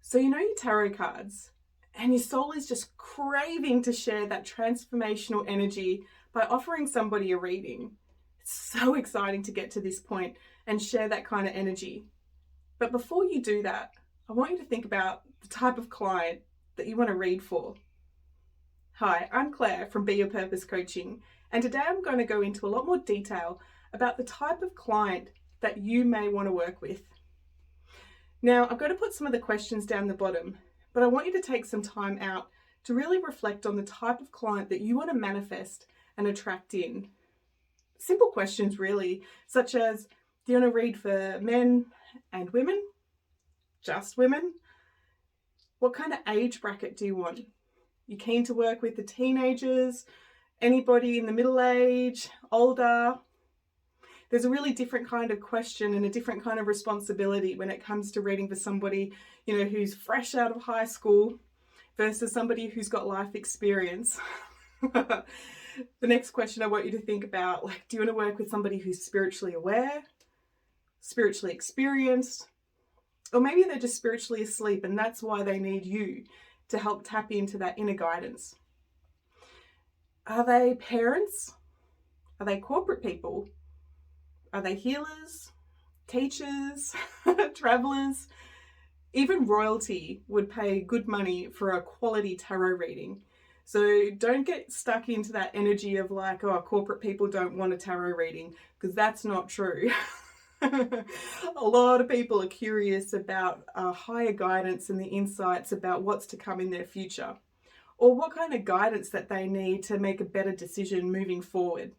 So you know your tarot cards, and your soul is just craving to share that transformational energy by offering somebody a reading. It's so exciting to get to this point and share that kind of energy. But before you do that, I want you to think about the type of client that you want to read for. Hi, I'm Claire from Be Your Purpose Coaching, and today I'm going to go into a lot more detail about the type of client that you may want to work with. Now, I'm going to put some of the questions down the bottom, but I want you to take some time out to really reflect on the type of client that you want to manifest and attract in. Simple questions, really, such as, do you want to read for men and women? Just women? What kind of age bracket do you want? You keen to work with the teenagers? Anybody in the middle age? Older? There's a really different kind of question and a different kind of responsibility when it comes to reading for somebody, who's fresh out of high school versus somebody who's got life experience. The next question I want you to think about, do you want to work with somebody who's spiritually aware, spiritually experienced, or maybe they're just spiritually asleep and that's why they need you to help tap into that inner guidance? Are they parents? Are they corporate people? Are they healers, teachers, travelers? Even royalty would pay good money for a quality tarot reading. So don't get stuck into that energy of corporate people don't want a tarot reading, because that's not true. A lot of people are curious about higher guidance and the insights about what's to come in their future, or what kind of guidance that they need to make a better decision moving forward.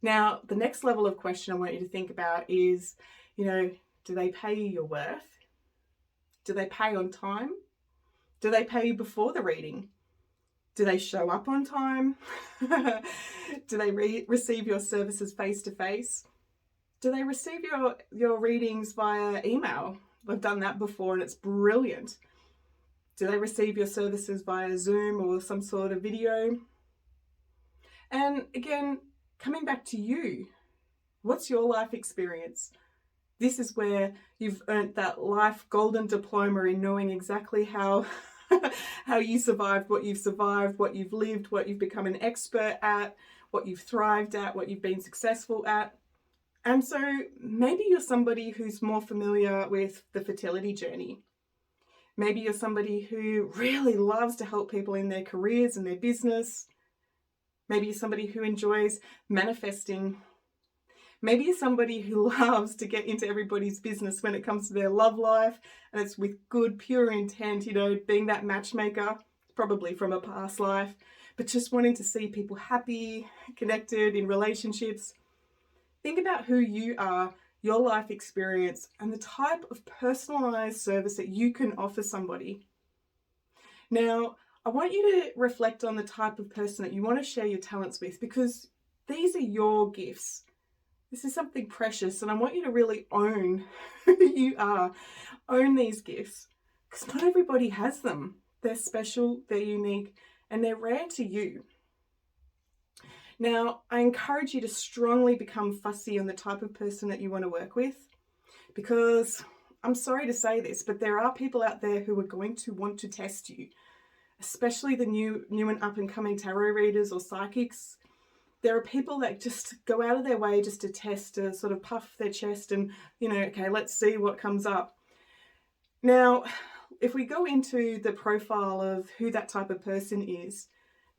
Now, the next level of question I want you to think about is, do they pay you your worth? Do they pay on time? Do they pay you before the reading? Do they show up on time? Do they receive your services face-to-face? Do they receive your readings via email? I've done that before and it's brilliant. Do they receive your services via Zoom or some sort of video? And again, coming back to you, what's your life experience? This is where you've earned that life golden diploma in knowing exactly how you survived, what you've lived, what you've become an expert at, what you've thrived at, what you've been successful at. And so maybe you're somebody who's more familiar with the fertility journey. Maybe you're somebody who really loves to help people in their careers and their business. Maybe you're somebody who enjoys manifesting. Maybe you're somebody who loves to get into everybody's business when it comes to their love life, and it's with good, pure intent, being that matchmaker, probably from a past life, but just wanting to see people happy, connected in relationships. Think about who you are, your life experience, and the type of personalized service that you can offer somebody. Now, I want you to reflect on the type of person that you want to share your talents with, because these are your gifts. This is something precious, and I want you to really own who you are. Own these gifts, because not everybody has them. They're special, they're unique, and they're rare to you. Now, I encourage you to strongly become fussy on the type of person that you want to work with, because I'm sorry to say this, but there are people out there who are going to want to test you, especially the new and up and coming tarot readers or psychics. There are people that just go out of their way just to test, to sort of puff their chest and, okay, let's see what comes up. Now, if we go into the profile of who that type of person is,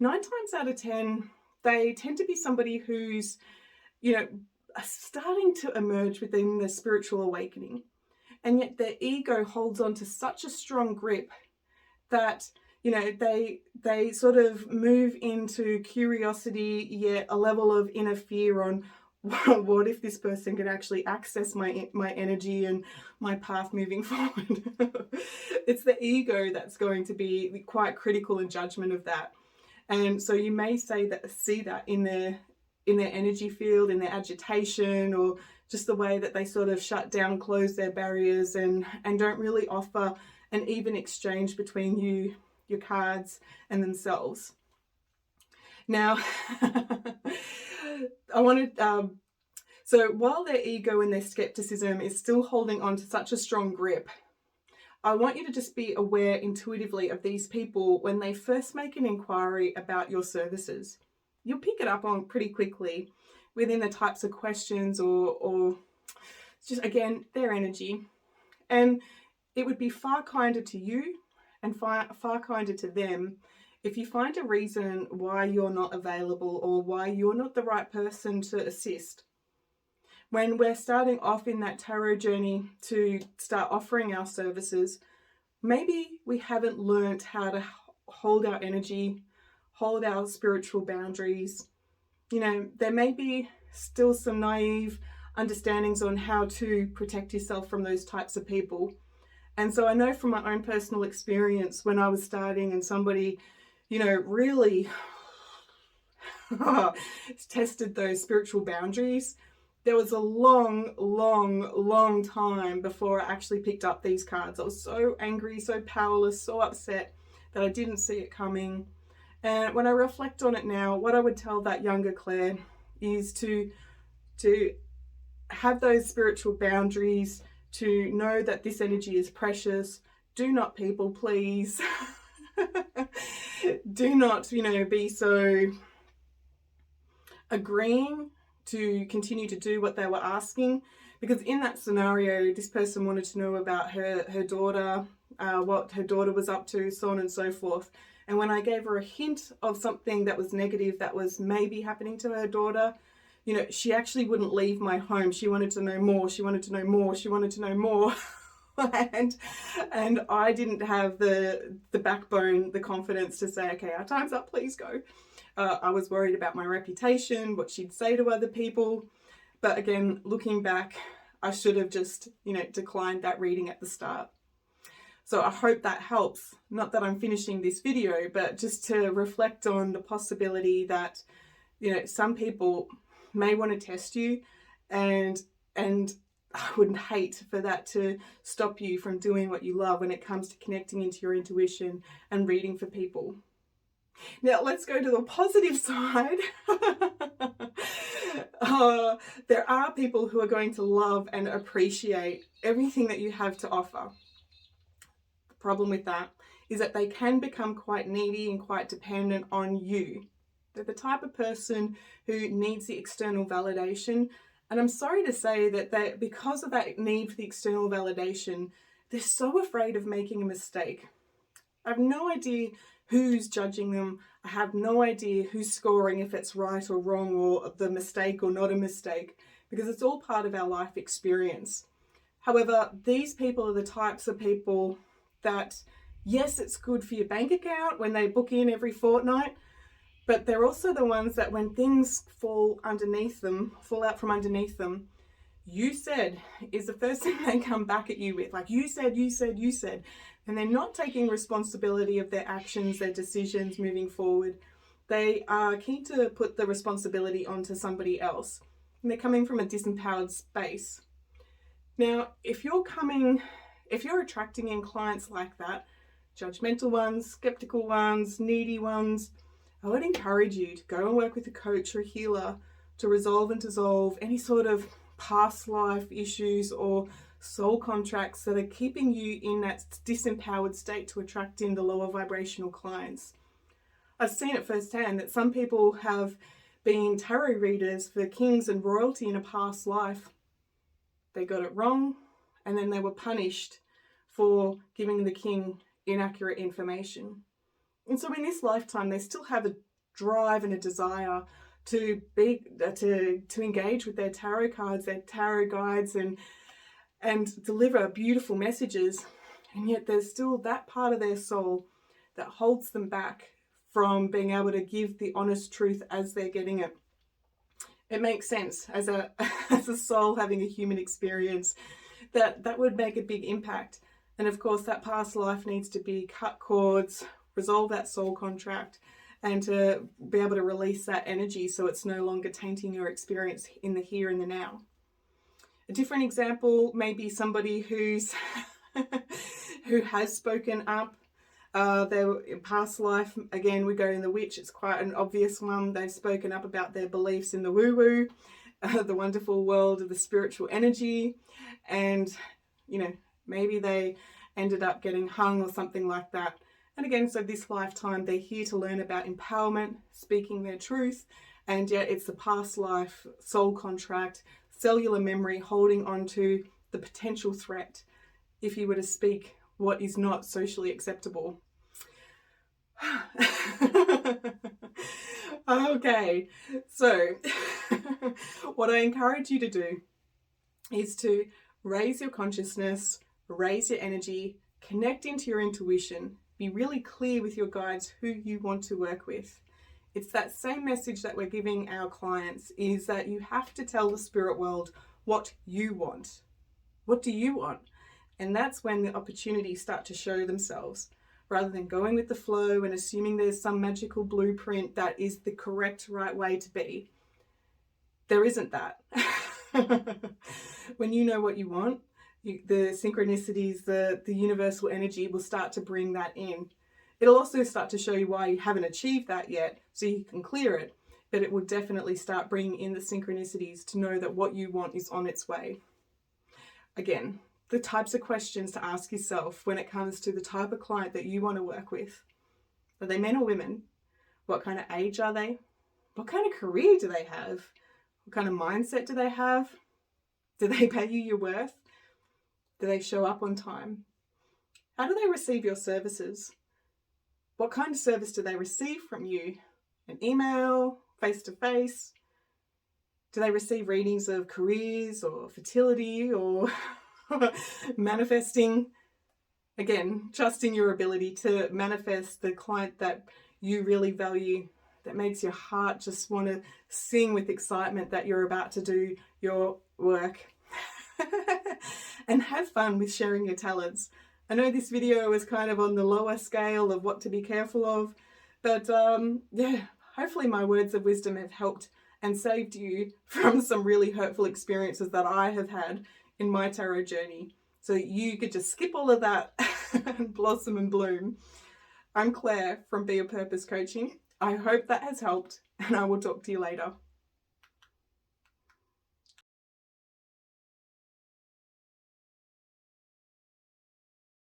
9 times out of 10, they tend to be somebody who's, starting to emerge within the spiritual awakening. And yet their ego holds on to such a strong grip that they sort of move into curiosity, yet a level of inner fear on what if this person can actually access my energy and my path moving forward. It's the ego that's going to be quite critical in judgment of that. And so you may see that in their energy field, in their agitation, or just the way that they sort of shut down, close their barriers, and don't really offer an even exchange between you, your cards, and themselves. Now, so while their ego and their skepticism is still holding on to such a strong grip, I want you to just be aware intuitively of these people when they first make an inquiry about your services. You'll pick it up on pretty quickly within the types of questions or just, again, their energy. And it would be far kinder to you and far kinder to them if you find a reason why you're not available or why you're not the right person to assist. When we're starting off in that tarot journey to start offering our services, maybe we haven't learned how to hold our energy, hold our spiritual boundaries. You know, there may be still some naive understandings on how to protect yourself from those types of people. And so I know from my own personal experience when I was starting and somebody, you know, really tested those spiritual boundaries, there was a long time before I actually picked up these cards. I was so angry, so powerless, so upset that I didn't see it coming. And when I reflect on it now, what I would tell that younger Claire is to have those spiritual boundaries, to know that this energy is precious. Do not people please. Do not, you know, be so agreeing to continue to do what they were asking, because in that scenario this person wanted to know about her daughter, what her daughter was up to, so on and so forth. And when I gave her a hint of something that was negative that was maybe happening to her daughter, you know, she actually wouldn't leave my home. She wanted to know more, she wanted to know more, she wanted to know more. and I didn't have the backbone, the confidence to say, okay, our time's up, please go. I was worried about my reputation, what she'd say to other people. But again, looking back, I should have just, you know, declined that reading at the start. So I hope that helps. Not that I'm finishing this video, but just to reflect on the possibility that, you know, some people may want to test you, and I would hate for that to stop you from doing what you love when it comes to connecting into your intuition and reading for people. Now let's go to the positive side. There are people who are going to love and appreciate everything that you have to offer. The problem with that is that they can become quite needy and quite dependent on you. They're the type of person who needs the external validation. And I'm sorry to say that because of that need for the external validation, they're so afraid of making a mistake. I have no idea who's judging them. I have no idea who's scoring if it's right or wrong, or the mistake or not a mistake, because it's all part of our life experience. However, these people are the types of people that, yes, it's good for your bank account when they book in every fortnight, but they're also the ones that when things fall out from underneath them, you said is the first thing they come back at you with. Like, you said. And they're not taking responsibility of their actions, their decisions moving forward. They are keen to put the responsibility onto somebody else. And they're coming from a disempowered space. Now, if you're attracting in clients like that, judgmental ones, skeptical ones, needy ones, I would encourage you to go and work with a coach or a healer to resolve and dissolve any sort of past life issues or soul contracts that are keeping you in that disempowered state to attract in the lower vibrational clients. I've seen it firsthand that some people have been tarot readers for kings and royalty in a past life. They got it wrong, and then they were punished for giving the king inaccurate information. And so in this lifetime, they still have a drive and a desire to engage with their tarot cards, their tarot guides, and deliver beautiful messages. And yet there's still that part of their soul that holds them back from being able to give the honest truth as they're getting it. It makes sense as a soul having a human experience that would make a big impact. And of course, that past life needs to be cut cords, resolve that soul contract, and to be able to release that energy so it's no longer tainting your experience in the here and the now. A different example may be somebody who has spoken up. Their past life, again, we go in the witch, it's quite an obvious one. They've spoken up about their beliefs in the woo-woo, the wonderful world of the spiritual energy, and, you know, maybe they ended up getting hung or something like that. And again, so this lifetime, they're here to learn about empowerment, speaking their truth, and yet it's the past life, soul contract, cellular memory, holding on to the potential threat if you were to speak what is not socially acceptable. Okay, so what I encourage you to do is to raise your consciousness, raise your energy, connect into your intuition, be really clear with your guides who you want to work with. It's that same message that we're giving our clients, is that you have to tell the spirit world what you want. What do you want? And that's when the opportunities start to show themselves. Rather than going with the flow and assuming there's some magical blueprint that is the correct right way to be, there isn't that. When you know what you want, the synchronicities, the universal energy will start to bring that in. It'll also start to show you why you haven't achieved that yet, so you can clear it, but it will definitely start bringing in the synchronicities to know that what you want is on its way. Again, the types of questions to ask yourself when it comes to the type of client that you want to work with. Are they men or women? What kind of age are they? What kind of career do they have? What kind of mindset do they have? Do they pay you your worth? Do they show up on time? How do they receive your services? What kind of service do they receive from you? An email, face-to-face? Do they receive readings of careers or fertility or manifesting? Again, trusting your ability to manifest the client that you really value, that makes your heart just want to sing with excitement that you're about to do your work. And have fun with sharing your talents. I know this video is kind of on the lower scale of what to be careful of, but yeah, hopefully my words of wisdom have helped and saved you from some really hurtful experiences that I have had in my tarot journey, so that you could just skip all of that and blossom and bloom. I'm Claire from Be Your Purpose Coaching. I hope that has helped, and I will talk to you later.